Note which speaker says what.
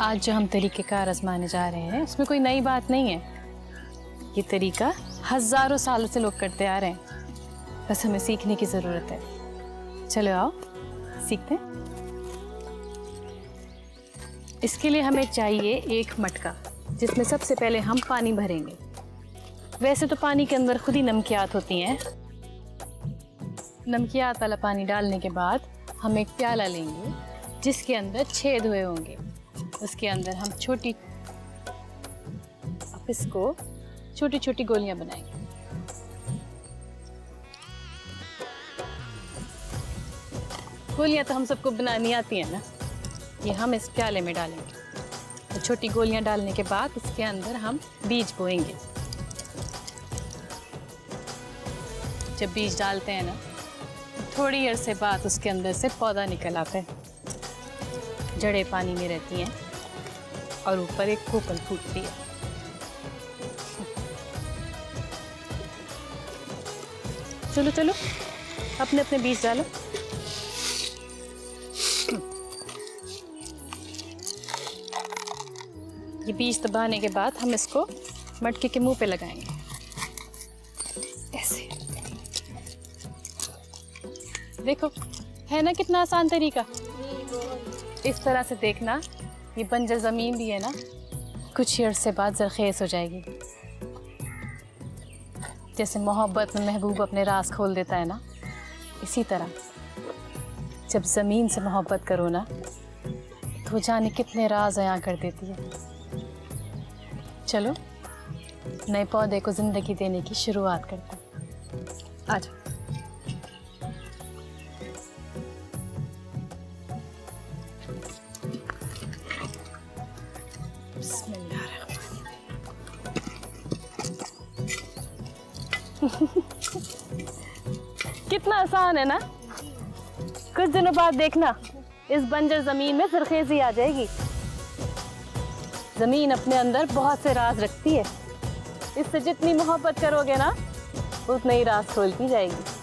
Speaker 1: आज जो हम तरीक़ेकार आजमाने जा रहे हैं उसमें कोई नई बात नहीं है। ये तरीका हज़ारों सालों से लोग करते आ रहे हैं, बस हमें सीखने की ज़रूरत है। चलो आओ सीखते हैं। इसके लिए हमें चाहिए एक मटका जिसमें सबसे पहले हम पानी भरेंगे। वैसे तो पानी के अंदर खुद ही नमकियात होती हैं। नमकियात वाला पानी डालने के बाद हम एक प्याला लेंगे जिसके अंदर छेद हुए होंगे। उसके अंदर हम इसको छोटी छोटी गोलियां बनाएंगे। गोलियां तो हम सबको बनानी आती है ना। ये हम इस प्याले में डालेंगे। तो छोटी गोलियां डालने के बाद इसके अंदर हम बीज बोएंगे। जब बीज डालते हैं ना, थोड़ी अरसे बाद उसके अंदर से पौधा निकल आता है। जड़ें पानी में रहती हैं और ऊपर एक कोपल फूटती है। चलो चलो अपने अपने बीज डालो। ये बीज दबाने के बाद हम इसको मटके के मुंह पे लगाएंगे, ऐसे। देखो, है ना कितना आसान तरीका। इस तरह से देखना, ये बंजर ज़मीन भी है ना, कुछ ही अरसे बाद ज़रख़ेज़ हो जाएगी। जैसे मोहब्बत में महबूब अपने राज खोल देता है ना, इसी तरह जब ज़मीन से मोहब्बत करो ना तो जाने कितने राज अयां कर देती है। चलो नए पौधे को ज़िंदगी देने की शुरुआत करते हैं। आ जाओ। कितना आसान है ना। कुछ दिनों बाद देखना, इस बंजर जमीन में ज़रख़ेज़ी आ जाएगी। जमीन अपने अंदर बहुत से राज रखती है। इससे जितनी मोहब्बत करोगे ना, उतने ही राज खोलती जाएगी।